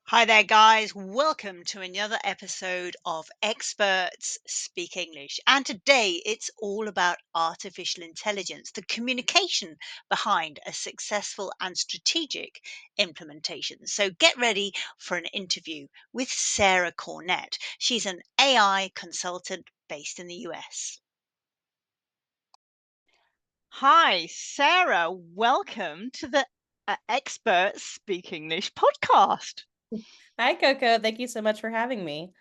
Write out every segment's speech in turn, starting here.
Hi there, guys. Welcome to another episode of Experts Speak English. And today it's all about artificial intelligence, the communication behind a successful and strategic implementation. So get ready for an interview with Sarah Cornett. She's an AI consultant based in the US. Hi, Sarah. Welcome to the Experts Speak English podcast. Hi, Coco. Thank you so much for having me.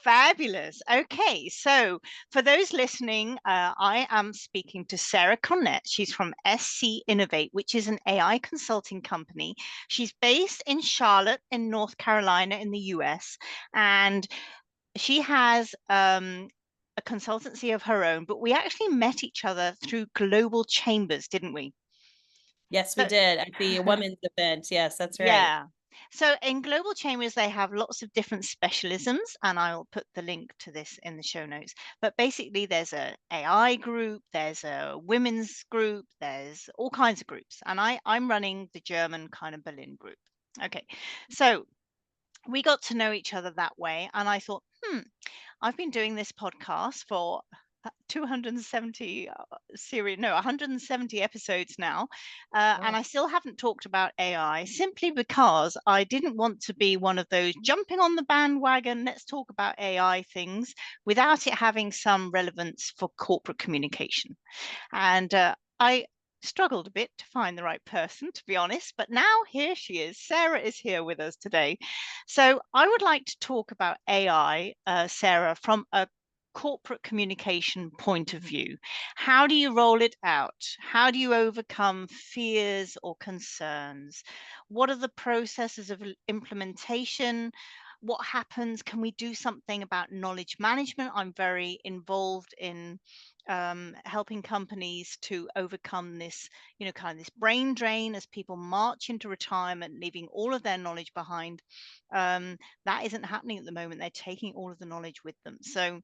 Fabulous. Okay, so for those listening, I am speaking to Sarah Cornett. She's from SC Innovate, which is an AI consulting company. She's based in Charlotte, in North Carolina, in the US, and she has a consultancy of her own. But we actually met each other through Global Chambers, didn't we? Yes, we So, did at the women's event. Yes, that's right. yeah. So in Global Chambers, they have lots of different specialisms, and I'll put the link to this in the show notes. But basically, there's a AI group, there's a women's group, there's all kinds of groups, and I'm running the German kind of Berlin group. Okay, so we got to know each other that way, and I thought, I've been doing this podcast for 270 series, no, 170 episodes now, and Wow. I still haven't talked about AI simply because I didn't want to be one of those jumping on the bandwagon, let's talk about AI things without it having some relevance for corporate communication. And I struggled a bit to find the right person, to be honest, but now here she is. Sarah is here with us today. So I would like to talk about AI, Sarah, from a corporate communication point of view. How do you roll it out? How do you overcome fears or concerns? What are the processes of implementation? What happens? Can we do something about knowledge management? I'm very involved in helping companies to overcome this, kind of this brain drain as people march into retirement, leaving all of their knowledge behind. That isn't happening at the moment. They're taking all of the knowledge with them. So,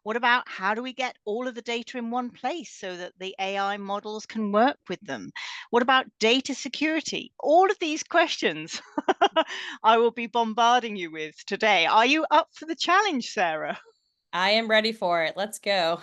what about how do we get all of the data in one place so that the AI models can work with them? What about data security? All of these questions I will be bombarding you with today. Are you up for the challenge, Sarah? I am ready for it. Let's go.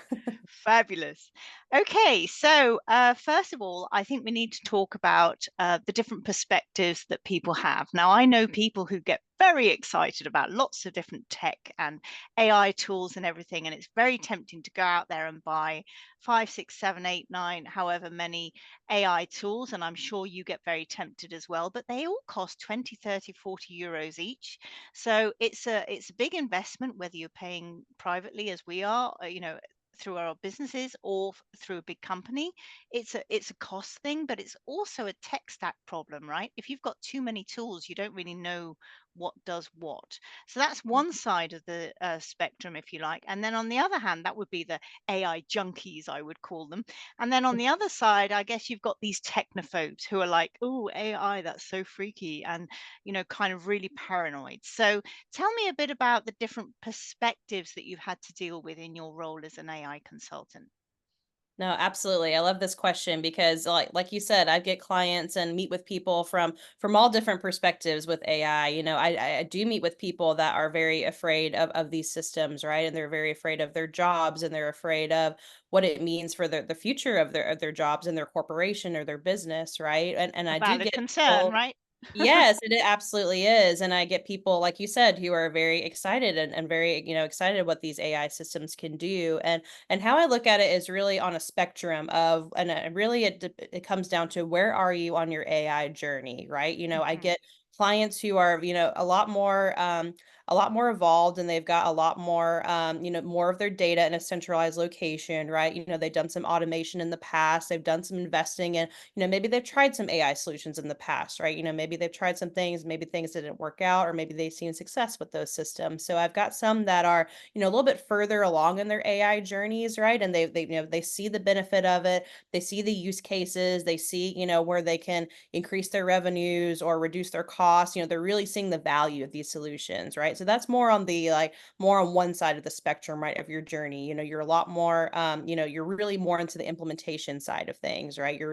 Fabulous. Okay, so first of all, I think we need to talk about the different perspectives that people have. Now, I know people who get very excited about lots of different tech and AI tools and everything, and it's very tempting to go out there and buy five, six, seven, eight, nine, however many AI tools. And I'm sure you get very tempted as well, but they all cost 20, 30, 40 euros each. So it's a big investment, whether you're paying privately as we are, through our businesses or through a big company. It's a cost thing, but it's also a tech stack problem, right? If you've got too many tools, you don't really know what does what. So that's one side of the spectrum, if you like. And then on the other hand, that would be the AI junkies, I would call them. And then on the other side, I guess you've got these technophobes who are like, oh, AI, that's so freaky, and kind of really paranoid. So tell me a bit about the different perspectives that you've had to deal with in your role as an AI consultant. No, absolutely. I love this question because like you said, I get clients and meet with people from all different perspectives with AI. I do meet with people that are very afraid of these systems, right? And they're very afraid of their jobs and they're afraid of what it means for the future of their jobs and their corporation or their business, right? And A I do valid get concern, people. right? Yes, it absolutely is. And I get people, like you said, who are very excited and very, excited what these AI systems can do. And how I look at it is really on a spectrum of, and really it comes down to where are you on your AI journey, right? I Mhm. get clients who are, a lot more evolved and they've got a lot more, more of their data in a centralized location, right? They've done some automation in the past, they've done some investing in, maybe they've tried some AI solutions in the past, right? Maybe they've tried some things, maybe things didn't work out, or maybe they've seen success with those systems. So I've got some that are, a little bit further along in their AI journeys, right? And they see the benefit of it, they see the use cases, they see, where they can increase their revenues or reduce their cost, they're really seeing the value of these solutions, right? So that's more on the more on one side of the spectrum, right, of your journey. You're a lot more you're really more into the implementation side of things, right? You're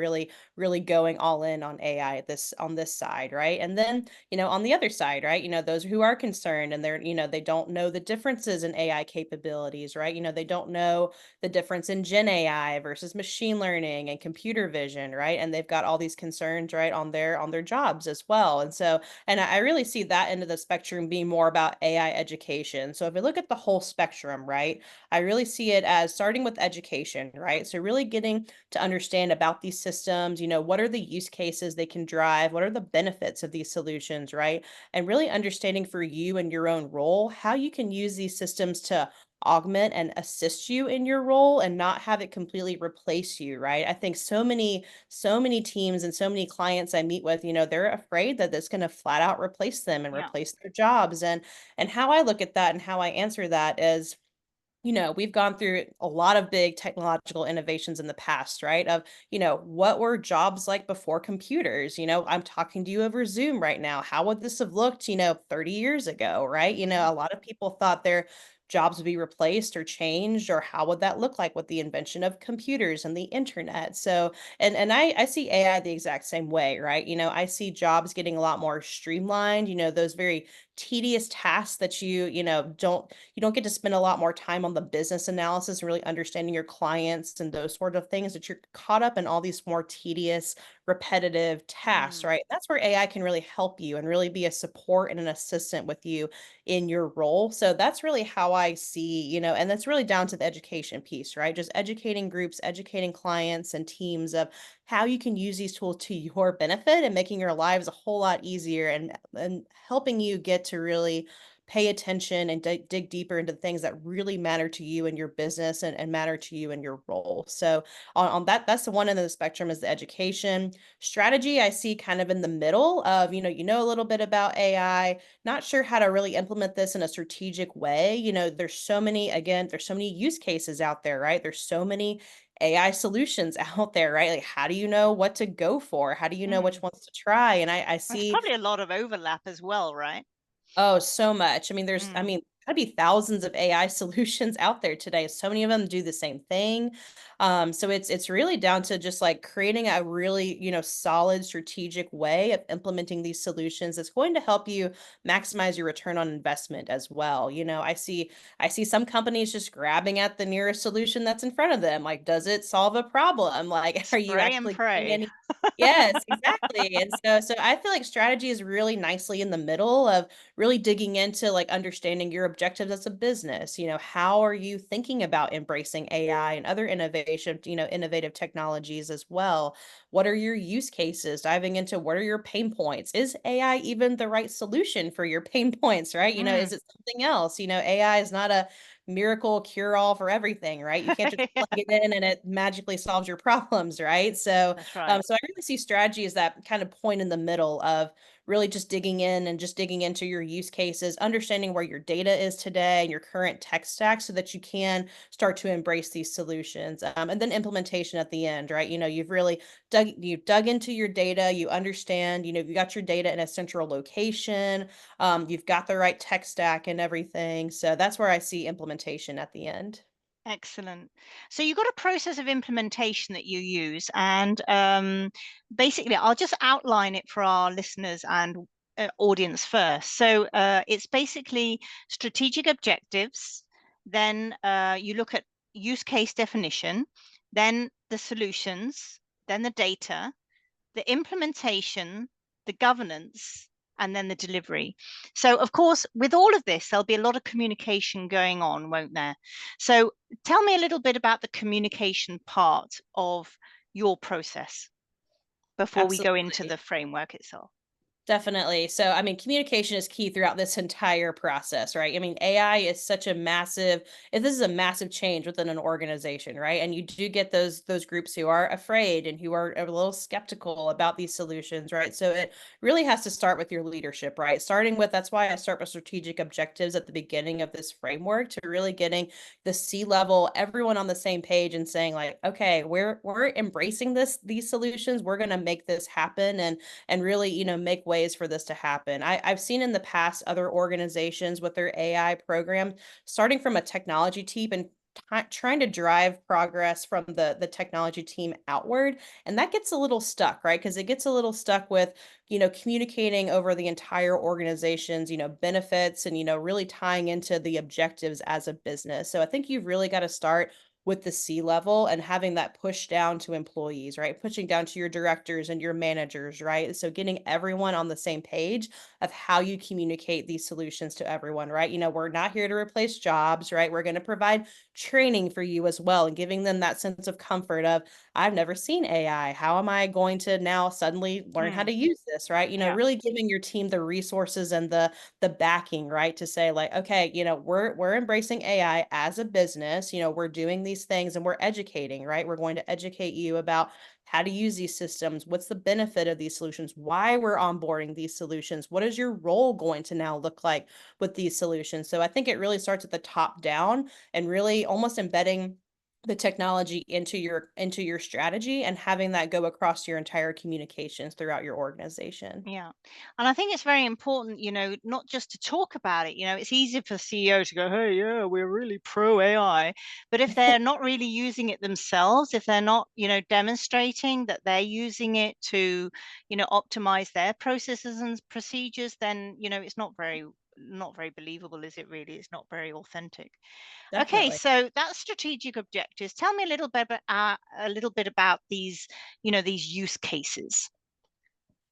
really going all in on AI at this on this side, right? And then, on the other side, right, those who are concerned and they don't know the differences in AI capabilities, right? They don't know the difference in Gen AI versus machine learning and computer vision, right? And they've got all these concerns, right, on their jobs as well. And so, and I really see that end of the spectrum being more about AI education. So if we look at the whole spectrum, right, I really see it as starting with education, right? So really getting to understand about these systems, what are the use cases they can drive, what are the benefits of these solutions, right? And really understanding for you and your own role how you can use these systems to augment and assist you in your role and not have it completely replace you, right? I think so many teams and so many clients I meet with, they're afraid that it's going to flat out replace them and Yeah. replace their jobs. And how I look at that and how I answer that is, we've gone through a lot of big technological innovations in the past, right? Of, what were jobs like before computers? I'm talking to you over Zoom right now. How would this have looked, 30 years ago, right? Mhm. A lot of people thought their jobs would be replaced or changed, or how would that look like with the invention of computers and the internet? So, and I see AI the exact same way, right? I see jobs getting a lot more streamlined, those very tedious tasks that you don't get to spend a lot more time on the business analysis and really understanding your clients and those sort of things, that you're caught up in all these more tedious, repetitive tasks, Mm. right? That's where AI can really help you and really be a support and an assistant with you in your role. So that's really how I see, and that's really down to the education piece, right? Just educating groups, educating clients and teams of how you can use these tools to your benefit and making your lives a whole lot easier, and helping you get to really pay attention and dig deeper into the things that really matter to you and your business, and matter to you and your role. So on that's the one end of the spectrum, is the education. Strategy I see kind of in the middle of, a little bit about AI, not sure how to really implement this in a strategic way. There's so many use cases out there, right? There's so many AI solutions out there, right? Like, how do you know what to go for? How do you know which Mm. ones to try? And I There's see. probably a lot of overlap as well, right? Oh, so much. I Mm. mean, gotta be thousands of AI solutions out there today. So many of them do the same thing. So it's really down to just like creating a really, solid strategic way of implementing these solutions that's going to help you maximize your return on investment as well. I see some companies just grabbing at the nearest solution that's in front of them. Like, does it solve a problem? Like, are you Spray and actually getting pray. any. Yes, exactly. And so I feel like strategy is really nicely in the middle of really digging into like understanding your objectives as a business. How are you thinking about embracing AI and other innovative technologies as well? What are your use cases? Diving into what are your pain points? Is AI even the right solution for your pain points, right? Mm. Is it something else? AI is not a miracle cure all for everything, right? You can't just Yeah, plug it in and it magically solves your problems, right? So, that's right. so I really see strategy as that kind of point in the middle of really just digging in and just digging into your use cases, understanding where your data is today and your current tech stack, so that you can start to embrace these solutions. And then implementation at the end, right? You've dug into your data, you understand, you got your data in a central location, you've got the right tech stack and everything. So that's where I see implementation at the end. Excellent. So you've got a process of implementation that you use, and basically, I'll just outline it for our listeners and audience first. So it's basically strategic objectives, then you look at use case definition, then the solutions, then the data, the implementation, the governance, and then the delivery. So, of course, with all of this, there'll be a lot of communication going on, won't there? So, tell me a little bit about the communication part of your process before we go into Absolutely. the framework itself. Definitely. So, I mean, communication is key throughout this entire process, right? I mean, AI is such a massive, if this is a massive change within an organization, right? And you do get those groups who are afraid and who are a little skeptical about these solutions, right? So it really has to start with your leadership, right? Starting with, that's why I start with strategic objectives at the beginning of this framework, to really getting the C level, everyone on the same page and saying like, okay, we're embracing these solutions, we're going to make this happen, and really, make way ways for this to happen. I've seen in the past other organizations with their AI program starting from a technology team and trying to drive progress from the technology team outward, and that gets a little stuck, right? Because it gets a little stuck with, communicating over the entire organization's, benefits and, really tying into the objectives as a business. So I think you've really got to start with the C level and having that push down to employees, right? Pushing down to your directors and your managers, right? So getting everyone on the same page of how you communicate these solutions to everyone, right? We're not here to replace jobs, right? We're going to provide training for you as well and giving them that sense of comfort of, I've never seen AI. How am I going to now suddenly learn how Mm, to use this, right? yeah. Really giving your team the resources and the backing, right? To say like, okay, we're embracing AI as a business, we're doing these things and we're educating, right? We're going to educate you about how to use these systems, what's the benefit of these solutions, why we're onboarding these solutions, what is your role going to now look like with these solutions. So I think it really starts at the top down and really almost embedding the technology into your strategy and having that go across your entire communications throughout your organization. Yeah. And I think it's very important, not just to talk about it. It's easy for the CEO to go, hey, yeah, we're really pro AI. But if they're not really using it themselves, if they're not, demonstrating that they're using it to, optimize their processes and procedures, then, it's not very believable, is it really? It's not very authentic. Okay, Definitely. so that's strategic objectives. Tell me a little bit about these, these use cases.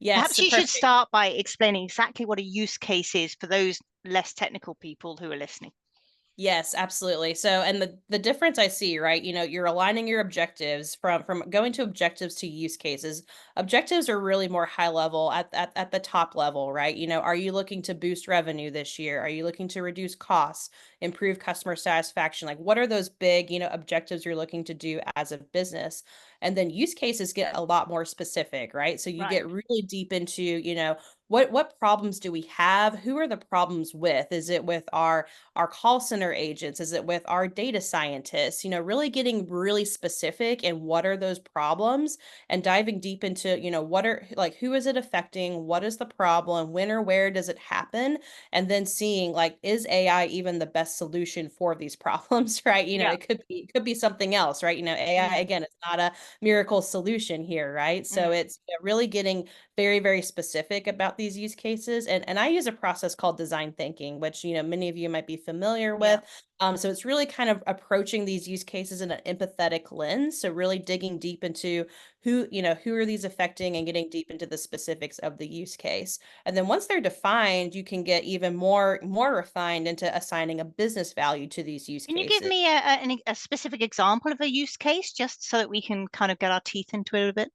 Yes, Perhaps so you should perfect. start by explaining exactly what a use case is for those less technical people who are listening. Yes, absolutely. So, and the difference I see, right? You're aligning your objectives from going to objectives to use cases. Objectives are really more high level at the top level, right? Are you looking to boost revenue this year? Are you looking to reduce costs, improve customer satisfaction? Like, what are those big, objectives you're looking to do as a business? And then use cases get a lot more specific, right? So you Right. get really deep into, what problems do we have? Who are the problems with? Is it with our call center agents? Is it with our data scientists? Really getting really specific and what are those problems and diving deep into, what are like who is it affecting? What is the problem? When or where does it happen? And then seeing like, is AI even the best solution for these problems? Right. Yeah. It could be something else, right? AI Mm, again, it's not a miracle solution here, right? So mm, it's really getting very, very specific about these use cases. And I use a process called design thinking, which, many of you might be familiar yeah. with. So it's really kind of approaching these use cases in an empathetic lens. So really digging deep into who are these affecting and getting deep into the specifics of the use case. And then once they're defined, you can get even more refined into assigning a business value to these use Can you give cases. me a specific example of a use case just so that we can kind of get our teeth into it a bit?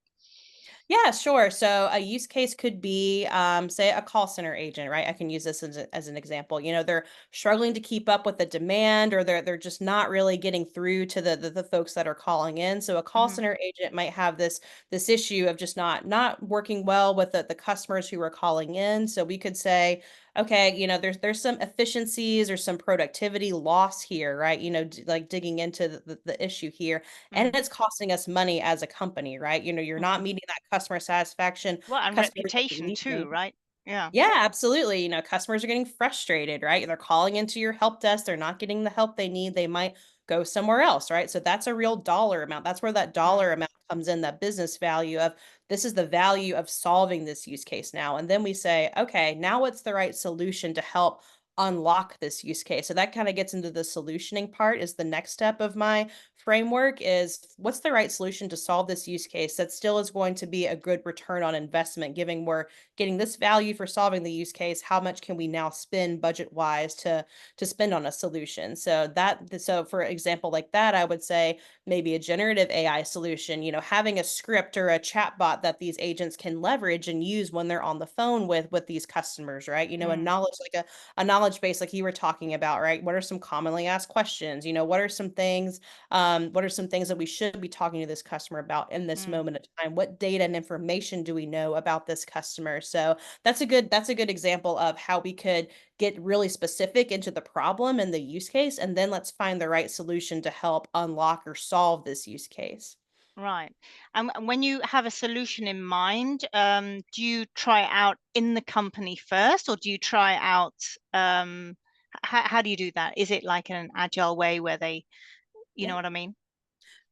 Yeah, sure. So a use case could be, say, a call center agent, right? I can use this as an example. They're struggling to keep up with the demand, or they're just not really getting through to the folks that are calling in. So a call Hmm. center agent might have this issue of just not working well with the customers who are calling in. So we could say, okay, there's some efficiencies or some productivity loss here, right? Like digging into the issue here, and Mm. it's costing us money as a company, right? You're not Hmm. meeting that customer satisfaction. Well, and Customers are reputation too, leaving. right? Yeah. Yeah, absolutely. Customers are getting frustrated, right? They're calling into your help desk. They're not getting the help they need. They might go somewhere else, right? So that's a real dollar amount. That's where that dollar Mm, amount comes in, that business value of this is the value of solving this use case now. And then we say, okay, now what's the right solution to help unlock this use case? So that kind of gets into the solutioning part is the next step of my framework is what's the right solution to solve this use case that still is going to be a good return on investment, giving we're getting this value for solving the use case, how much can we now spend budget wise to spend on a solution? So for example like that, I would say maybe a generative AI solution, having a script or a chat bot that these agents can leverage and use when they're on the phone with these customers, right? A mm, knowledge like a knowledge base like you were talking about, right? What are some commonly asked questions? What are some things that we should be talking to this customer about in this mm. moment of time? What data and information do we know about this customer? So that's a good example of how we could get really specific into the problem and the use case, and then let's find the right solution to help unlock or solve this use case. Right. And when you have a solution in mind, do you try it out in the company first, or do you try it out? How do you do that? Is it like in an agile way where you Yeah. know what I mean?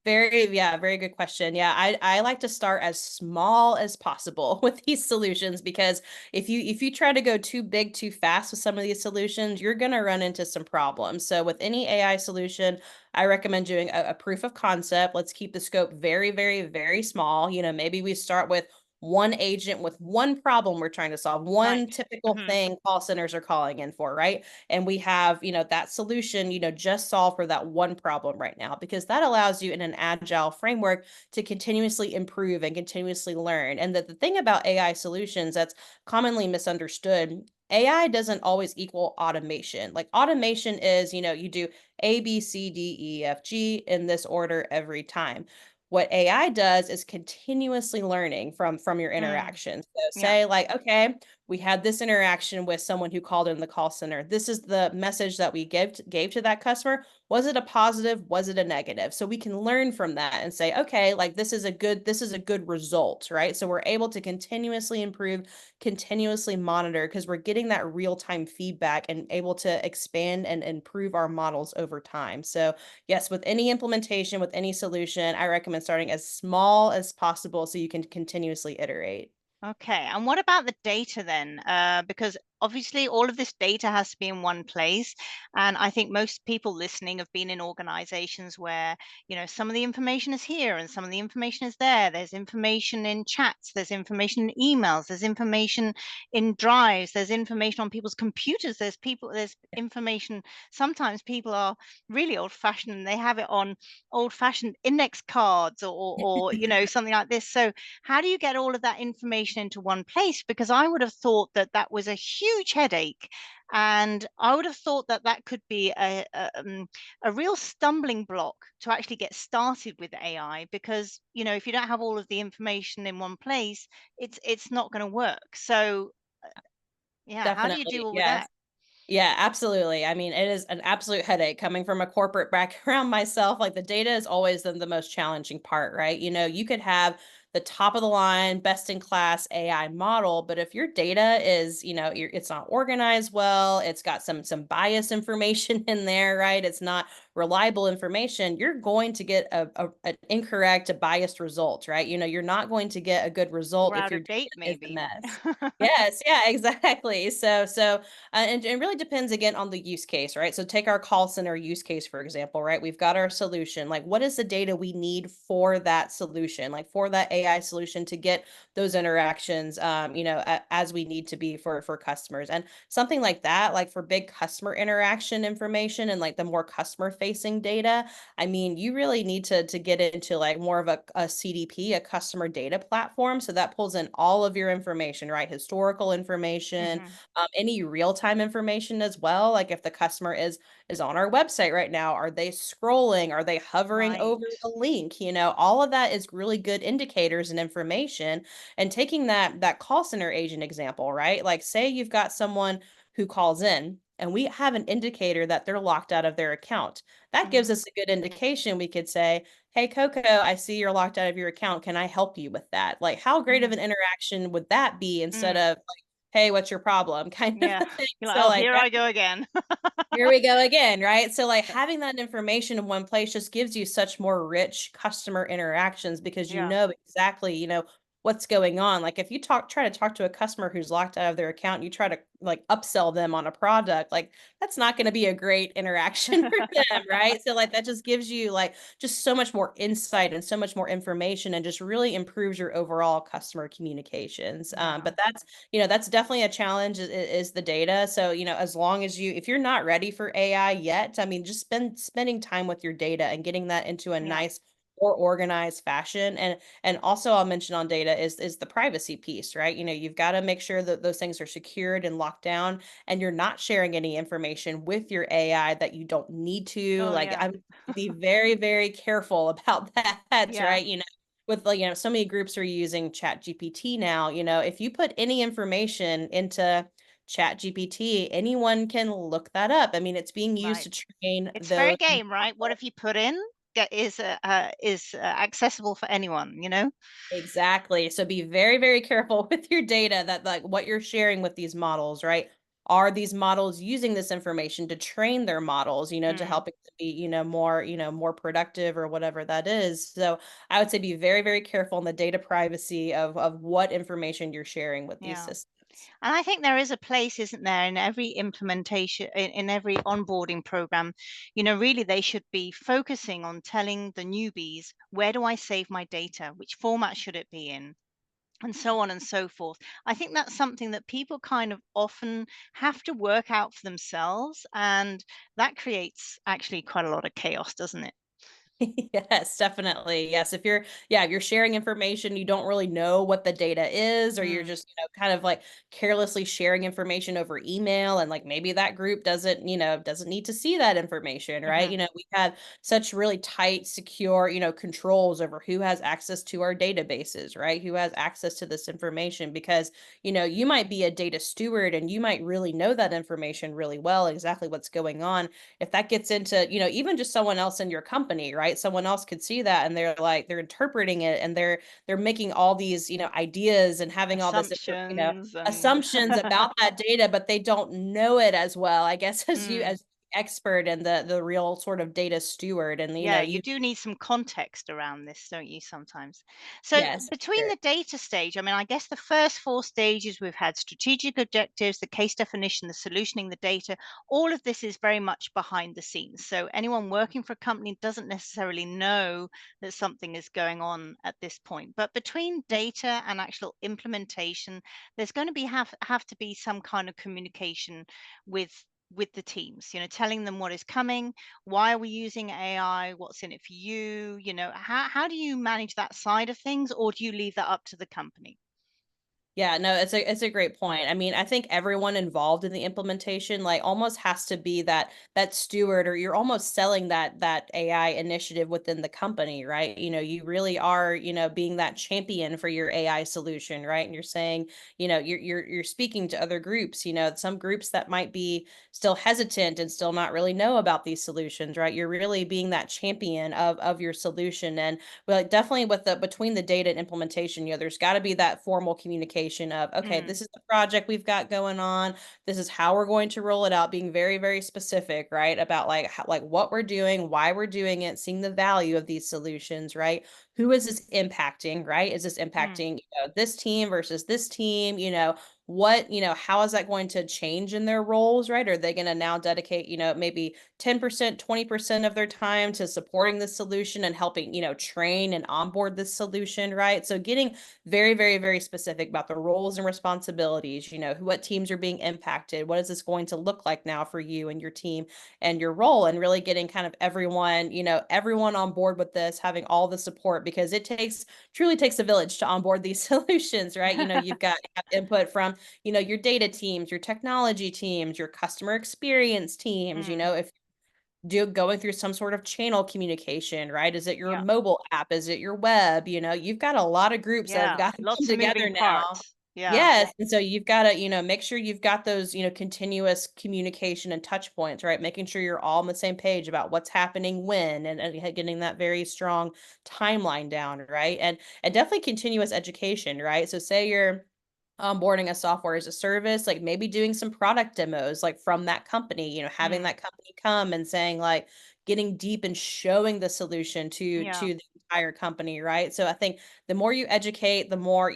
Yeah, very good question. Yeah, I like to start as small as possible with these solutions because if you try to go too big too fast with some of these solutions, you're going to run into some problems. So with any AI solution, I recommend doing a proof of concept. Let's keep the scope very, very, very small. Maybe we start with one agent with one problem we're trying to solve, Right. one typical Hmm. thing call centers are calling in for, right? And we have that solution just solve for that one problem right now, because that allows you in an agile framework to continuously improve and continuously learn. And the thing about AI solutions that's commonly misunderstood, AI doesn't always equal automation. Like automation is, you do A, B, C, D, E, F, G in this order every time. What AI does is continuously learning from your Mm, interactions. So yeah. say like, okay, we had this interaction with someone who called in the call center. This is the message that we gave to that customer. Was it a positive? Was it a negative? So we can learn from that and say, okay, like this is a good result, right? So we're able to continuously improve, continuously monitor, because we're getting that real-time feedback and able to expand and improve our models over time. So yes, with any implementation, with any solution, I recommend starting as small as possible so you can continuously iterate. Okay, and what about the data then? Because obviously all of this data has to be in one place. And I think most people listening have been in organizations where, some of the information is here and some of the information is there. There's information in chats, there's information in emails, there's information in drives, there's information on people's computers, there's information. Sometimes people are really old-fashioned and they have it on old-fashioned index cards or something like this. So how do you get all of that information into one place? Because I would have thought that that was a huge headache. And I would have thought that that could be a real stumbling block to actually get started with AI. Because, if you don't have all of the information in one place, it's not going to work. So, yeah, how do you Definitely, deal with yes. that? Yeah, absolutely. I mean, it is an absolute headache coming from a corporate background myself. Like the data is always the most challenging part, right? You could have the top of the line, best in class AI model, but if your data is, it's not organized well, it's got some bias information in there, right? It's not reliable information, you're going to get an incorrect, a biased result, right? You're not going to get a good Or result if out your of data date, is a maybe? mess. Yes, yeah, exactly. And it really depends again on the use case, right? So take our call center use case, for example, right? We've got our solution. Like, what is the data we need for that solution, like for that AI solution to get those interactions, as we need to be for customers. And something like that, like for big customer interaction information and like the more customer facing data, I mean, you really need to get into like more of a CDP, a customer data platform. So that pulls in all of your information, right? Historical information, Hmm. any real-time information as well. Like if the customer is on our website right now, are they scrolling? Are they hovering Right. over a link? All of that is really good indicators and information. And taking that call center agent example, right? Like say you've got someone who calls in and we have an indicator that they're locked out of their account. That gives Hmm. us a good indication. We could say, hey, Coco, I see you're locked out of your account. Can I help you with that? Like, how great of Hmm. an interaction would that be instead Mm. of hey, what's your problem? Kind of Yeah. a thing. You're like, So oh, like here that I go again. here we go again, right? So like having that information in one place just gives you such more rich customer interactions because you Yeah. know exactly, what's going on. Like if you try to talk to a customer who's locked out of their account, and you try to like upsell them on a product, like that's not going to be a great interaction for them, right? So like that just gives you like just so much more insight and so much more information and just really improves your overall customer communications. Yeah. That's definitely a challenge is the data. So, as long as if you're not ready for AI yet, I mean, just spending time with your data and getting that into a Yeah. nice or organized fashion. And also I'll mention on data is the privacy piece, right? You've got to make sure that those things are secured and locked down and you're not sharing any information with your AI that you don't need to. Oh, Like yeah. I'm be very, very careful about that, Yeah. right? With like so many groups are using chat gpt now, if you put any information into chat gpt, anyone can look that up. I mean, it's being used Right. to train It's fair those game, right? What models. if you put in? accessible for anyone, you know? Exactly. So be very, very careful with your data that like what you're sharing with these models, right? Are these models using this information to train their models, to Mm, help it to be, more, more productive or whatever that is. So I would say be very, very careful in the data privacy of what information you're sharing with these yeah. systems. And I think there is a place, isn't there, in every implementation, in every onboarding program, really they should be focusing on telling the newbies, where do I save my data? Which format should it be in? And so on and so forth. I think that's something that people kind of often have to work out for themselves. And that creates actually quite a lot of chaos, doesn't it? Yes, definitely. Yes, if you're sharing information, you don't really know what the data is, or you're Mm, just, kind of like carelessly sharing information over email, and like maybe that group doesn't need to see that information, right? hmm We had such really tight, secure, controls over who has access to our databases, right? Who has access to this information because, you might be a data steward and you might really know that information really well, exactly what's going on. If that gets into, even just someone else in your company, right? Someone else could see that and they're interpreting it and they're making all these, ideas and having all this, Assumptions and assumptions about that data, but they don't know it as well, I guess, as you mm. as expert and the real sort of data steward. And Yeah, you you do need some context around this, don't you, sometimes? So, yes, between sure. the data stage, I mean, I guess the first four stages we've had strategic objectives, the case definition, the solutioning, the data, all of this is very much behind the scenes. So, anyone working for a company doesn't necessarily know that something is going on at this point. But between data and actual implementation, there's going to have to be some kind of communication with with the teams, telling them what is coming, why are we using AI? What's in it for you? How do you manage that side of things, or do you leave that up to the company? Yeah, no, it's a great point. I mean, I think everyone involved in the implementation like almost has to be that steward, or you're almost selling that AI initiative within the company, right? You really are, being that champion for your AI solution, right? And you're saying, you're speaking to other groups, some groups that might be still hesitant and still not really know about these solutions, right? You're really being that champion of your solution. And but definitely with the between the data and implementation, there's got to be that formal communication of, okay, Mm, this is the project we've got going on. This is how we're going to roll it out, being very, very specific, right? About like like what we're doing, why we're doing it, seeing the value of these solutions, right? Who is this impacting, right? Is this mm, impacting, this team versus this team? What, how is that going to change in their roles, right? Are they going to now dedicate, maybe 10%, 20% of their time to supporting the solution and helping, train and onboard this solution, right? So getting very, very, very specific about the roles and responsibilities, what teams are being impacted, what is this going to look like now for you and your team and your role, and really getting kind of everyone, everyone on board with this, having all the support because it truly takes a village to onboard these solutions, right? You've got input from, your data teams, your technology teams, your customer experience teams, mm. if going through some sort of channel communication, right? Is it your Yeah, mobile app? Is it your web? You've got a lot of groups that have yeah. got to come Lots of together moving now. parts. Yeah. Yes. And so you've got to, make sure you've got those, continuous communication and touch points, right? Making sure you're all on the same page about what's happening when, and getting that very strong timeline down, right? And definitely continuous education, right? So say you're onboarding a software as a service, like maybe doing some product demos like from that company, having Mm, that company come and saying like getting deep and showing the solution to yeah. the entire company, right? So I think the more you educate, the more,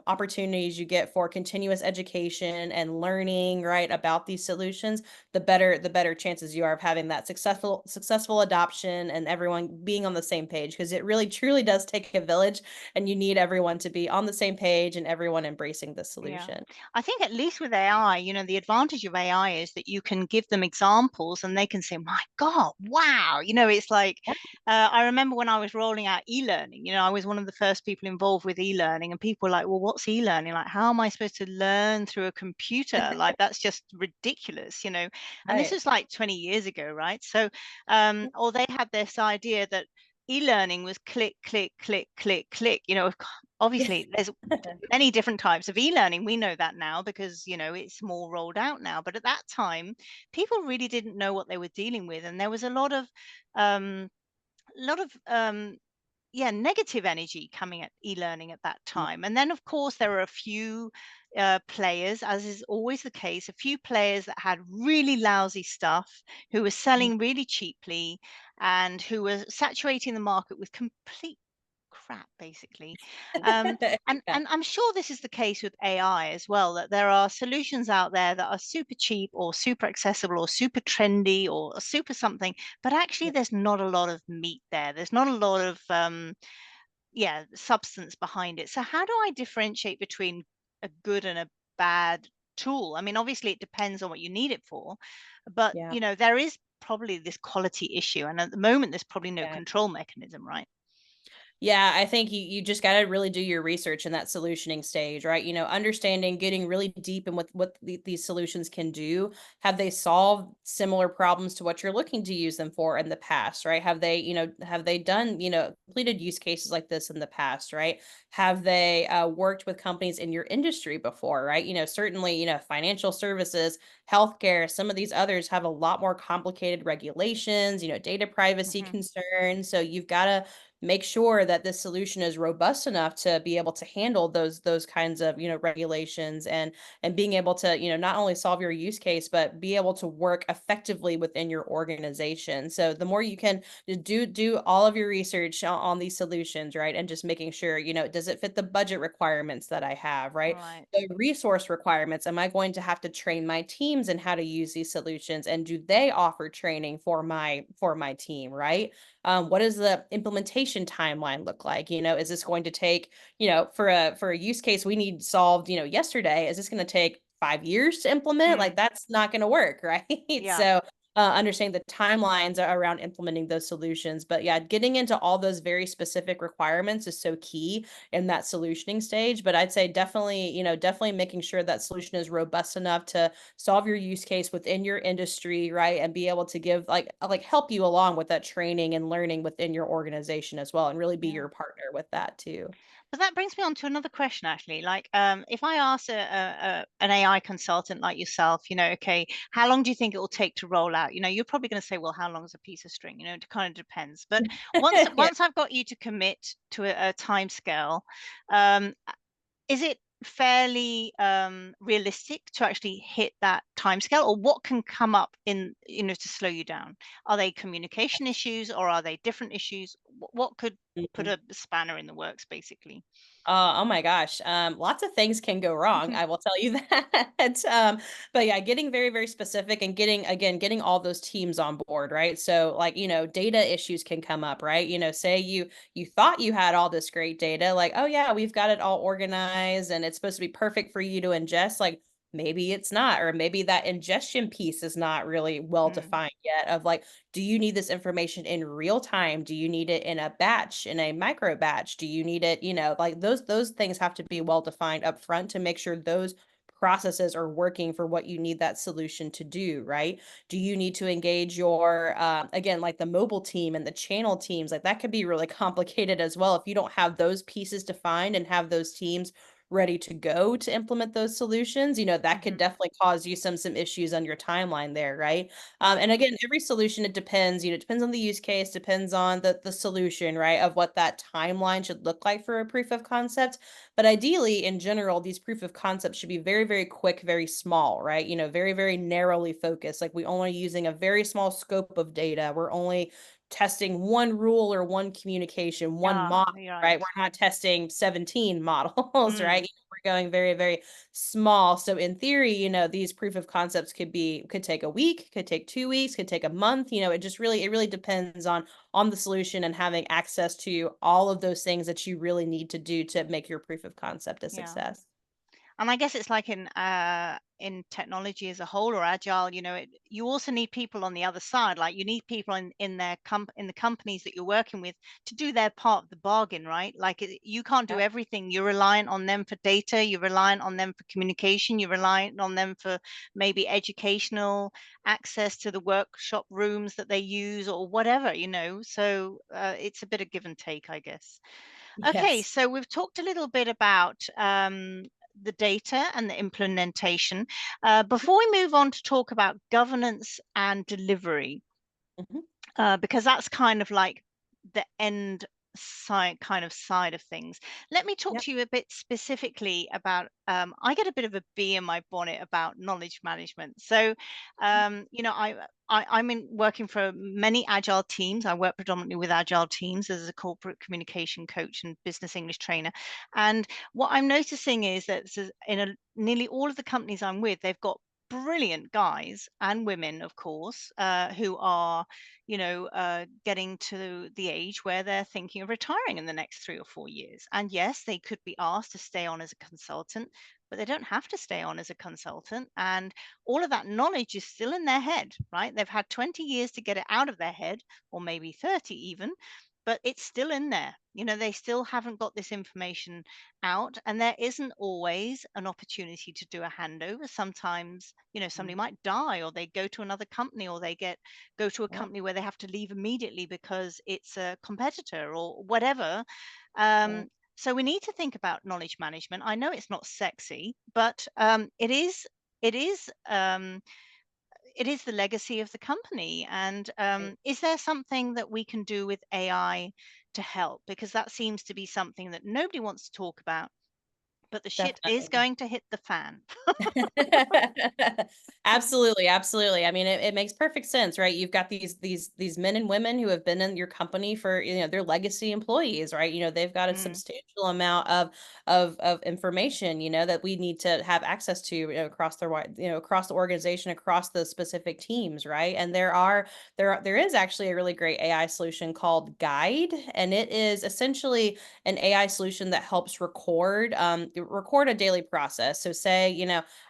opportunities you get for continuous education and learning, right, about these solutions, the better chances you are of having that successful adoption and everyone being on the same page because it really truly does take a village and you need everyone to be on the same page and everyone embracing the Yeah. solution. I think at least with AI, the advantage of AI is that you can give them examples and they can say, my God, wow. It's like, I remember when I was rolling out e-learning, I was one of the first people involved with e-learning, and people were like, well, what's e-learning? Like, how am I supposed to learn through a computer? Like, that's just ridiculous, And this Right. was like 20 years ago, right? So, or they had this idea that e-learning was click, click, click, click, click, obviously there's many different types of e-learning. We know that now because, it's more rolled out now. But at that time, people really didn't know what they were dealing with. And there was a lot of um, lot of negative energy coming at e-learning at that Mm, time. And then, of course, there are a few players, as is always the case, a few players that had really lousy stuff, who were mm. selling really cheaply, and who were saturating the market with complete crap, basically. Um, Yeah, and I'm sure this is the case with AI as well, that there are solutions out there that are super cheap or super accessible or super trendy or super something, but actually yeah, there's not a lot of meat there. There's not a lot of substance behind it. So how do I differentiate between a good and a bad tool? I mean, obviously it depends on what you need it for, but yeah. there is probably this quality issue, and at the moment there's probably no Yeah. control mechanism, right? Yeah, I think you just gotta really do your research in that solutioning stage, right? Understanding, getting really deep in what these solutions can do. Have they solved similar problems to what you're looking to use them for in the past, right? Have they done, completed use cases like this in the past, right? Have they worked with companies in your industry before, right? Certainly, financial services, healthcare, some of these others have a lot more complicated regulations, data privacy Hmm. concerns. So you've got to make sure that this solution is robust enough to be able to handle those kinds of regulations, and being able to not only solve your use case but be able to work effectively within your organization. So the more you can do all of your research on these solutions, right, and just making sure does it fit the budget requirements that I have, right, Right. the resource requirements, am I going to have to train my teams in how to use these solutions, and do they offer training for my team, right? What does the implementation timeline look like? Is this going to take, for a use case we need solved, yesterday? Is this going to take 5 years to implement? Like Mm, that's not going to work, right? yeah. So understanding the timelines around implementing those solutions. But yeah, getting into all those very specific requirements is so key in that solutioning stage. But I'd say definitely, definitely making sure that solution is robust enough to solve your use case within your industry, right? And be able to give like help you along with that training and learning within your organization as well, and really be Yeah. your partner with that too. But that brings me on to another question, actually. Like, if I ask an AI consultant like yourself, okay, how long do you think it will take to roll out? You're probably going to say, well, how long is a piece of string? It kind of depends. But once Yeah. once I've got you to commit to a time scale, um, is it fairly realistic to actually hit that time scale, or what can come up in to slow you down? Are they communication issues, or are they different issues? What could put Mhm. a spanner in the works, basically? Oh my gosh. Lots of things can go wrong. I will tell you that. But yeah, getting very, very specific and getting all those teams on board, right? So like, data issues can come up, right? Say you thought you had all this great data, like, oh yeah, we've got it all organized and it's supposed to be perfect for you to ingest. Like maybe it's not, or maybe that ingestion piece is not really well Mm, defined yet, of like, do you need this information in real time? Do you need it in a batch, in a micro batch? Do you need it, like those things have to be well defined up front to make sure those processes are working for what you need that solution to do, right? Do you need to engage your again, like the mobile team and the channel teams? Like that could be really complicated as well if you don't have those pieces defined and have those teams ready to go to implement those solutions. That could hmm. definitely cause you some issues on your timeline there, right? And Right. again, every solution, it depends, it depends on the use case, depends on the solution, right? Of what that timeline should look like for a proof of concept. But ideally, in general, these proof of concepts should be very, very quick, very small, right? Very, very narrowly focused. Like we only using a very small scope of data. We're only testing one rule or one communication, one Ah, model, you're right? right. We're not testing 17 models, right? Mm, We're going very, very small. So in theory, these proof of concepts could take a week, could take 2 weeks, could take a month. It really depends on the solution and having access to all of those things that you really need to do to make your proof of concept a yeah. success. And I guess it's like in technology as a whole, or agile, you also need people on the other side. Like you need people in the companies that you're working with to do their part of the bargain, right? Like you can't do Yeah. everything. You're reliant on them for data. You're reliant on them for communication. You're reliant on them for maybe educational access to the workshop rooms that they use, or whatever. So it's a bit of give and take, I guess. Okay, Yes. so we've talked a little bit about the data and the implementation. Before we move on to talk about governance and delivery, Mhm. because that's kind of like the end side of things. Let me talk Yeah. to you a bit specifically about. I get a bit of a bee in my bonnet about knowledge management. So, I'm working for many agile teams. I work predominantly with agile teams as a corporate communication coach and business English trainer. And what I'm noticing is that nearly all of the companies I'm with, they've got brilliant guys and women, of course, who are getting to the age where they're thinking of retiring in the next 3 or 4 years. And yes, they could be asked to stay on as a consultant, but they don't have to stay on as a consultant. And all of that knowledge is still in their head, right? They've had 20 years to get it out of their head, or maybe 30 even, but it's still in there. They still haven't got this information out, and there isn't always an opportunity to do a handover. Sometimes, somebody Mhm. might die, or they go to another company, or they go to a Yeah. company where they have to leave immediately because it's a competitor or whatever. Yeah. Um, so we need to think about knowledge management. I know it's not sexy, but it is. It is. It is the legacy of the company. And Right. is there something that we can do with AI to help? Because that seems to be something that nobody wants to talk about, but the shit is Definitely. going to hit the fan. Absolutely, absolutely. I mean, it makes perfect sense, right? You've got these men and women who have been in your company for, they're legacy employees, right? They've got a Mm, substantial amount of information, that we need to have access to, across the across the organization, across the specific teams, right? And there is actually a really great AI solution called Guide, and it is essentially an AI solution that helps record a daily process. So say,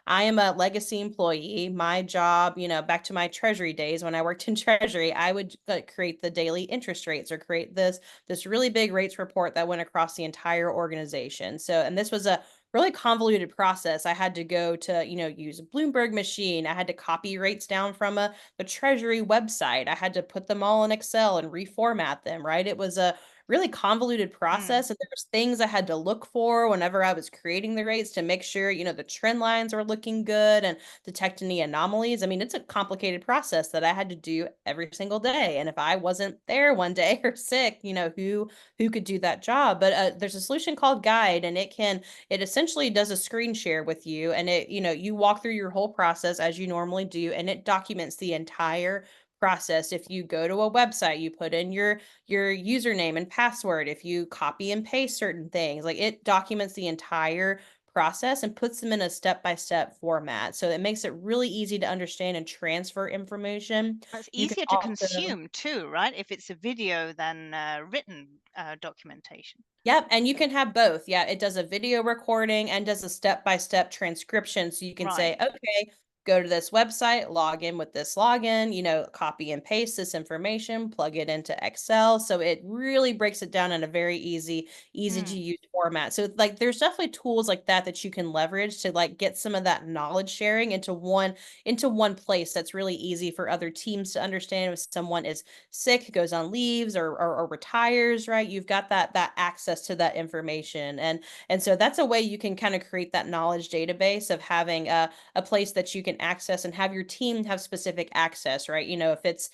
I am a legacy employee. My job, back to my treasury days when I worked in treasury, I would create the daily interest rates or create this really big rates report that went across the entire organization. So, and this was a really convoluted process. I had to go to, use a Bloomberg machine. I had to copy rates down from the treasury website. I had to put them all in Excel and reformat them, right? It was a really convoluted mm. process, and there was things I had to look for whenever I was creating the rates to make sure, the trend lines were looking good and detect any anomalies. I mean, it's a complicated process that I had to do every single day. And if I wasn't there one day or sick, who could do that job? But there's a solution called Guide, and it essentially does a screen share with you, and you walk through your whole process as you normally do, and it documents the entire process. If you go to a website, you put in your username and password. If you copy and paste certain things, like, it documents the entire process and puts them in a step-by-step format. So it makes it really easy to understand and transfer information. It's You can easier to also consume too, right? If it's a video than written documentation. Yep, and you can have both. Yeah, it does a video recording and does a step-by-step transcription. So you can say, Right. okay, go to this website, log in with this login, copy and paste this information, plug it into Excel. So it really breaks it down in a very easy to Mm. use format. So like there's definitely tools like that you can leverage to like get some of that knowledge sharing into one place that's really easy for other teams to understand if someone is sick, goes on leaves, or retires, right? You've got that access to that information, and so that's a way you can kind of create that knowledge database of having a place that you can access and have your team have specific access, right? If it's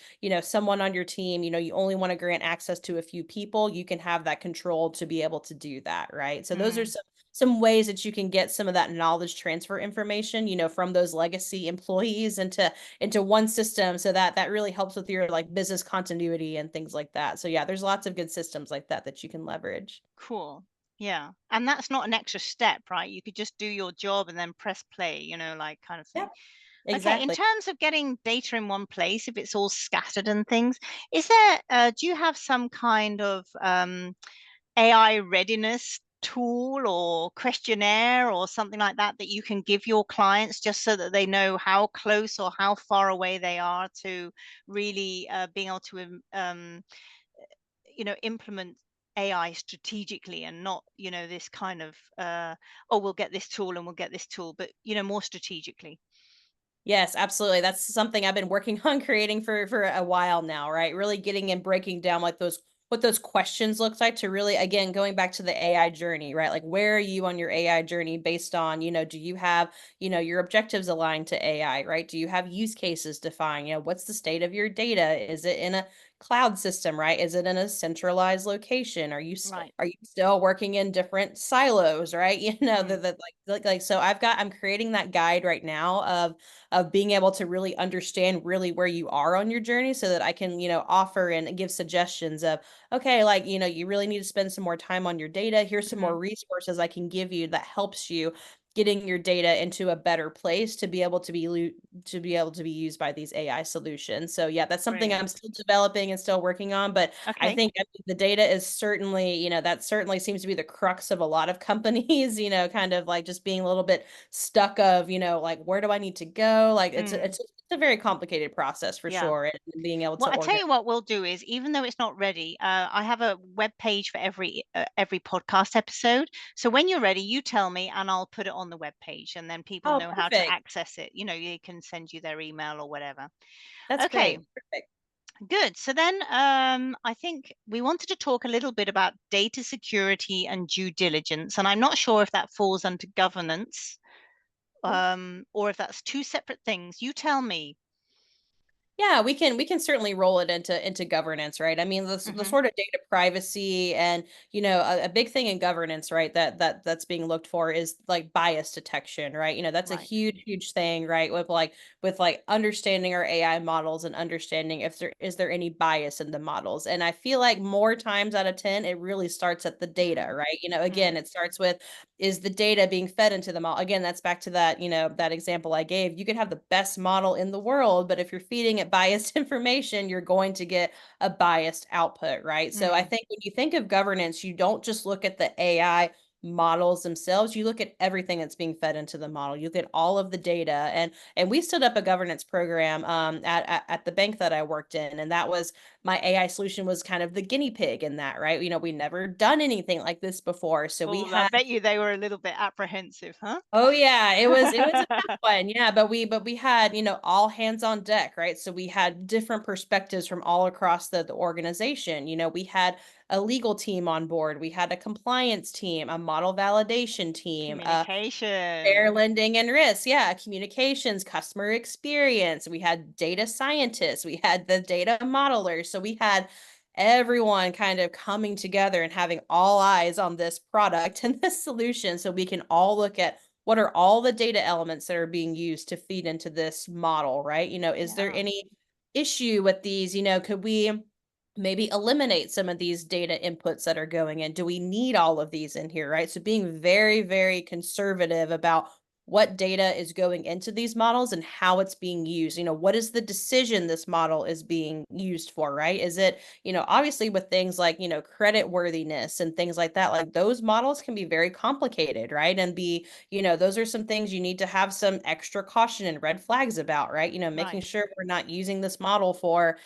someone on your team, you only want to grant access to a few people, you can have that control to be able to do that, right? So those are Mm. some ways that you can get some of that knowledge transfer information, from those legacy employees into one system, so that really helps with your like business continuity and things like that. So yeah, there's lots of good systems like that you can leverage. Cool. Yeah. And that's not an extra step, right? You could just do your job and then press play, like kind of Yeah, thing. Okay. In exactly. terms of getting data in one place, if it's all scattered and things, do you have some kind of AI readiness tool or questionnaire or something like that that you can give your clients just so that they know how close or how far away they are to really being able to implement AI strategically, and not, this kind of oh, we'll get this tool and we'll get this tool, but more strategically. Yes, absolutely. That's something I've been working on creating for a while now, right? Really getting and breaking down like those what those questions look like to really, again, going back to the AI journey, right? Like, where are you on your AI journey based on, do you have, your objectives aligned to AI, right? Do you have use cases defined? What's the state of your data? Is it in a cloud system, right? Is it in a centralized location? Right. Are you still working in different silos, right? You know, Mm, so I'm creating that guide right now of being able to really understand really where you are on your journey so that I can, offer and give suggestions of, okay, like, you really need to spend some more time on your data. Here's some mhm, more resources I can give you that helps you getting your data into a better place to be able to be used by these AI solutions. So yeah, that's something I'm brilliant. still developing and still working on, but I Okay. think the data is certainly, that certainly seems to be the crux of a lot of companies, kind of like just being a little bit stuck of, like where do I need to go? Like Mm, it's a very complicated process for yeah. sure, and being able Well, to I tell organize. you what we'll do is, even though it's not ready, I have a web page for every podcast episode. So when you're ready, you tell me, and I'll put it on the web page, and then people Oh, know how to perfect. access it. You know, they can send you their email or whatever. That's Okay, great. Perfect. good. So then, I think we wanted to talk a little bit about data security and due diligence, and I'm not sure if that falls under governance, or if that's two separate things. You tell me. Yeah, we can certainly roll it into governance, right? I mean, the Hmm. sort of data privacy and a big thing in governance, right? That's being looked for is like bias detection, right? That's a Right. huge thing, right? With understanding our AI models and understanding if there any bias in the models. And I feel like more times out of 10, it really starts at the data, Mm, right? mm, Again, it starts with is the data being fed into the model? Again, that's back to that example I gave. You could have the best model in the world, but if you're feeding it biased information, you're going to get a biased output, right? So I mm. think when you think of governance, you don't just look at the AI models themselves, you look at everything that's being fed into the model, you look at all of the data. And we stood up a governance program at the bank that I worked in, and that was my AI solution was kind of the guinea pig in that, right? We never done anything like this before, so we Oh, I had. bet you they were a little bit apprehensive, huh? Oh yeah, it was a tough one. Yeah, but we had, all hands on deck, right? So we had different perspectives from all across the organization. We had a legal team on board, we had a compliance team, a model validation team, fair Communication. lending and risk, yeah, communications, customer experience. We had data scientists, we had the data modelers. So we had everyone kind of coming together and having all eyes on this product and this solution so we can all look at what are all the data elements that are being used to feed into this model, right? Is there Yeah. any issue with these? Could we maybe eliminate some of these data inputs that are going in? Do we need all of these in here, right? So being very, very conservative about what data is going into these models and how it's being used. What is the decision this model is being used for, right? Is it, obviously with things like, credit worthiness and things like that, like those models can be very complicated, right? And those are some things you need to have some extra caution and red flags about, right? Making Right. sure we're not using this model for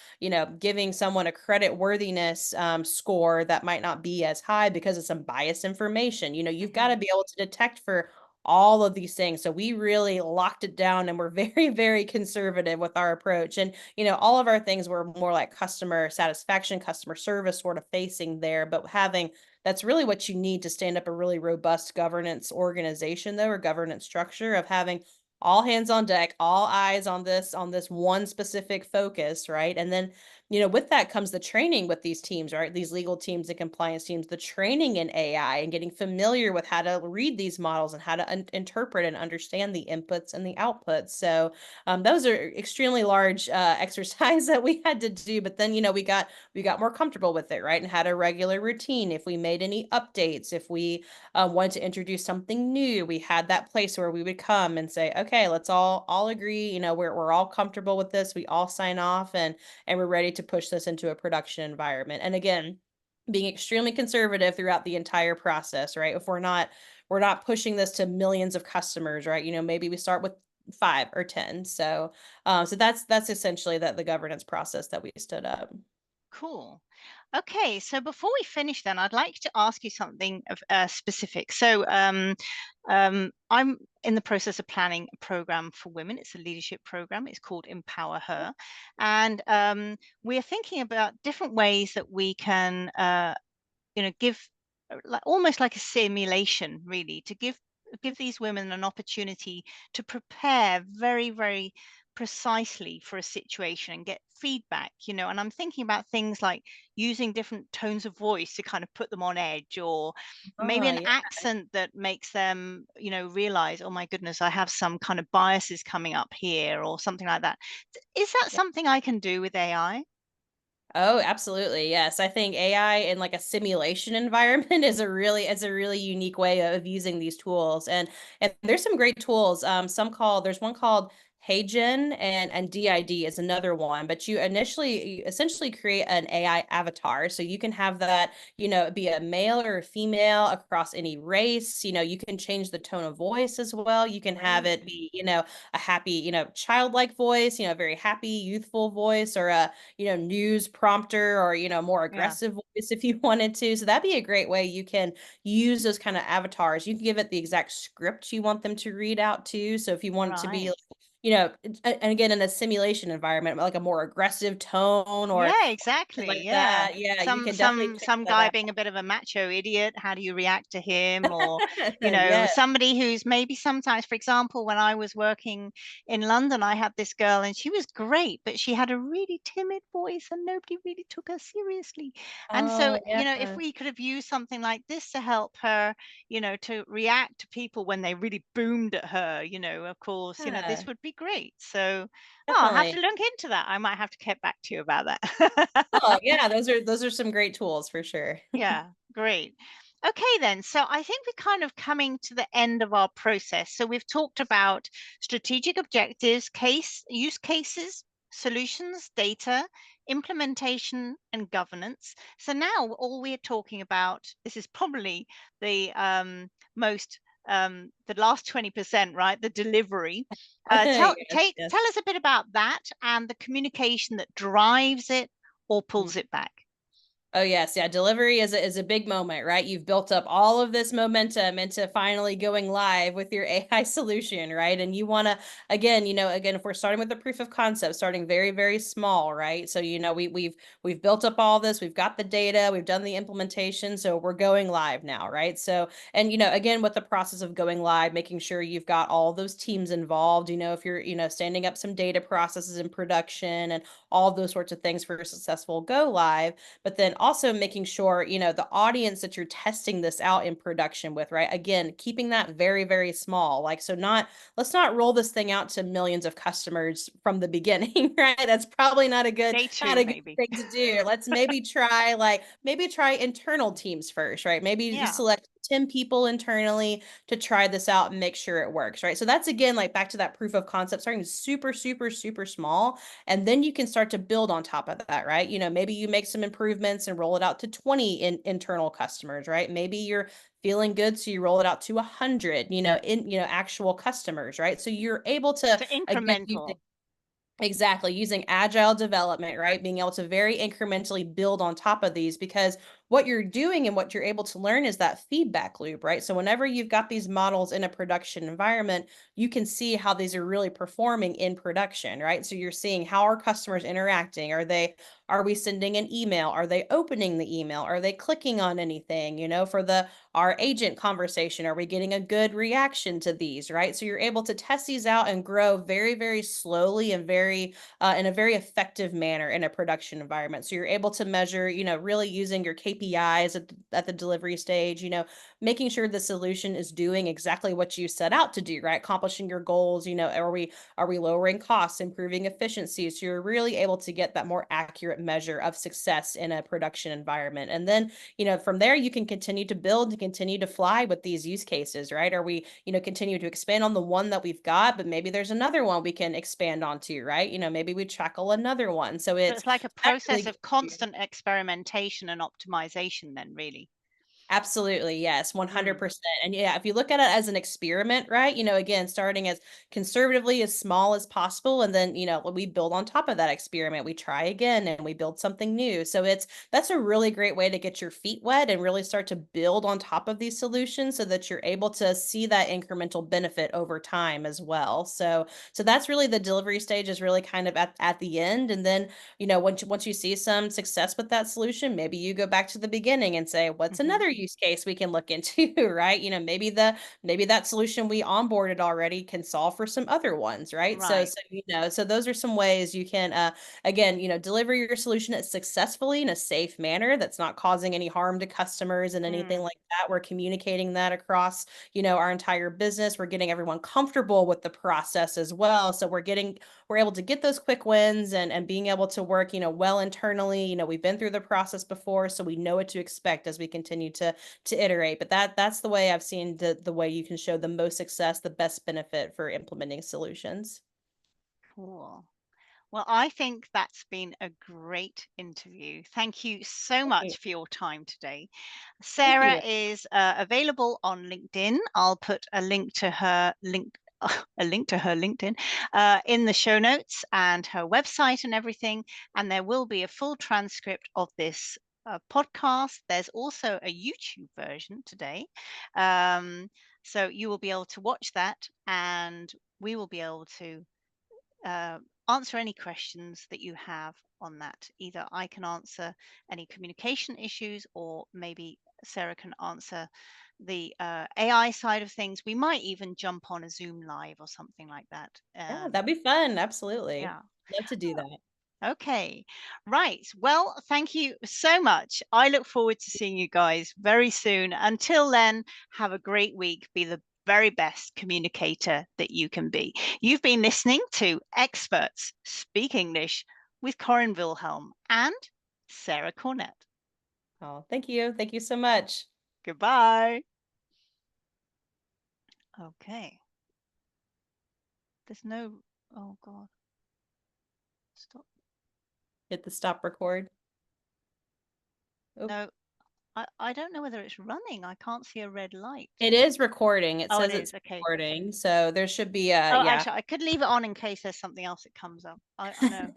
giving someone a credit worthiness score that might not be as high because of some biased information. You've got Hmm. to be able to detect for all of these things. So we really locked it down and we're very, very conservative with our approach. And, all of our things were more like customer satisfaction, customer service sort of facing there, but having that's really what you need to stand up a really robust governance organization, though, or governance structure of having all hands on deck, all eyes on this one specific focus, right? And then, with that comes the training with these teams, right? These legal teams and compliance teams, the training in AI and getting familiar with how to read these models and how to interpret and understand the inputs and the outputs. So, those are extremely large exercise that we had to do. But then, we got more comfortable with it, right? And had a regular routine. If we made any updates, if we wanted to introduce something new, we had that place where we would come and say, okay, let's all agree, we're all comfortable with this. We all sign off and we're ready to push this into a production environment. And again, being extremely conservative throughout the entire process, right? If we're not pushing this to millions of customers, right? Maybe we start with 5 or 10. So that's essentially the governance process that we stood up. Cool. Okay, so before we finish, then I'd like to ask you something of specific. So, I'm in the process of planning a program for women. It's a leadership program. It's called Empower Her, and we're thinking about different ways that we can, give almost like a simulation, really, to give these women an opportunity to prepare very, very precisely for a situation and get feedback, and I'm thinking about things like using different tones of voice to kind of put them on edge, or maybe Oh, an yeah. accent that makes them, realize, oh my goodness, I have some kind of biases coming up here, or something like that. Is that something I can do with AI? Oh, absolutely. Yes. I think AI in like a simulation environment is a really unique way of using these tools. And there's some great tools. There's one called HeyGen and DID is another one, but you essentially create an AI avatar. So you can have that, be a male or a female across any race. You can change the tone of voice as well. You can have Great. it be, a happy, childlike voice, a very happy, youthful voice, or a news prompter, or, more Yeah. aggressive voice if you wanted to. So that'd be a great way you can use those kind of avatars. You can give it the exact script you want them to read out to. So if you want it to be, Right. and again, in a simulation environment, like a more aggressive tone or Yeah, something exactly. like Yeah. that. Yeah, you Some can definitely some check some that guy out. being a bit of a macho idiot, how do you react to him? Or, Yeah. somebody who's maybe sometimes, for example, when I was working in London, I had this girl and she was great, but she had a really timid voice and nobody really took her seriously. And so, Oh, yeah. if we could have used something like this to help her, to react to people when they really boomed at her, of course, this Yeah, would be great. So, oh, I'll have to definitely. look into that. I might have to get back to you about that. Oh, yeah, those are some great tools for sure. Yeah, great. Okay, then. So I think we're kind of coming to the end of our process. So we've talked about strategic objectives, use cases, solutions, data, implementation, and governance. So now all we're talking about, this is probably the most the last 20%, right? The delivery. Yes, yes. Tell us a bit about that and the communication that drives it or pulls it back. Oh yes, yeah. Delivery is a big moment, right? You've built up all of this momentum into finally going live with your AI solution, right? And you want to again, if we're starting with the proof of concept, starting very, very small, right? So we've built up all this, we've got the data, we've done the implementation, so we're going live now, right? So and again, with the process of going live, making sure you've got all those teams involved, if you're, standing up some data processes in production and all those sorts of things for a successful go live, but then also making sure, the audience that you're testing this out in production with, right? Again, keeping that very, very small. Like, so not, let's not roll this thing out to millions of customers from the beginning, right? That's probably Day not two, a good maybe. thing to do. Let's maybe try internal teams first, right? Maybe just Yeah. select 10 people internally to try this out and make sure it works, right? So that's again, like back to that proof of concept, starting super, super, super small, and then you can start to build on top of that, right? Maybe you make some improvements and roll it out to 20 internal customers, right? Maybe you're feeling good, so you roll it out to 100, actual customers, right? So you're able to, So again, incremental. exactly, using agile development, right? Being able to very incrementally build on top of these, because what you're doing and what you're able to learn is that feedback loop, right? So whenever you've got these models in a production environment, you can see how these are really performing in production, right? So you're seeing, how are customers interacting? Are we sending an email? Are they opening the email? Are they clicking on anything? For the our agent conversation, are we getting a good reaction to these, right? So you're able to test these out and grow very, very slowly and very in a very effective manner in a production environment. So you're able to measure, really using your KPIs at the delivery stage, making sure the solution is doing exactly what you set out to do, right? Accomplishing your goals, are we lowering costs, improving efficiency? So you're really able to get that more accurate measure of success in a production environment. And then, from there you can continue to build and continue to fly with these use cases, right? Are we, continue to expand on the one that we've got, but maybe there's another one we can expand onto, right? Maybe we tackle another one. So So it's it's like a that process really of constant experimentation and optimization, then, really. absolutely, yes, Mm. 100%. And yeah, if you look at it as an experiment, right? Again, starting as conservatively as small as possible, and then, we build on top of that experiment. We try again and we build something new. So that's a really great way to get your feet wet and really start to build on top of these solutions so that you're able to see that incremental benefit over time as well. So that's really the delivery stage, is really kind of at the end. And then, once you see some success with that solution, maybe you go back to the beginning and say, what's Hmm. another use case we can look into, right? Maybe that solution we onboarded already can solve for some other ones, right? Right. So those are some ways you can again, deliver your solution successfully in a safe manner that's not causing any harm to customers and anything Mm, like that. We're communicating that across, our entire business. We're getting everyone comfortable with the process as well. So we're able to get those quick wins and being able to work, well internally. We've been through the process before, so we know what to expect as we continue to iterate. But that's the way I've seen the way you can show the most success, the best benefit for implementing solutions. cool. Well, I think that's been a great interview. Thank you so Great. much for your time today. Thank Sarah you. is available on LinkedIn. I'll put a link to her LinkedIn in the show notes and her website and everything. And there will be a full transcript of this podcast. There's also a YouTube version today. Um, so you will be able to watch that, and we will be able to uh, answer any questions that you have on that. Either I can answer any communication issues, or maybe Sarah can answer the AI side of things. We might even jump on a Zoom live or something like that. Yeah, that'd be fun. Absolutely. Yeah. Love to do that. Okay. Right. Well, thank you so much. I look forward to seeing you guys very soon. Until then, have a great week. Be the very best communicator that you can be. You've been listening to Experts Speak English with Corinne Wilhelm and Sarah Cornett. Oh, thank you. Thank you so much. Goodbye. Okay. There's no, oh God, stop. Hit the stop record. Oh, No, I don't know whether it's running. I can't see a red light. it is recording. It Oh, it says is. it's Okay. recording. So there should be a, Oh, yeah. actually, I could leave it on in case there's something else that comes up. I know.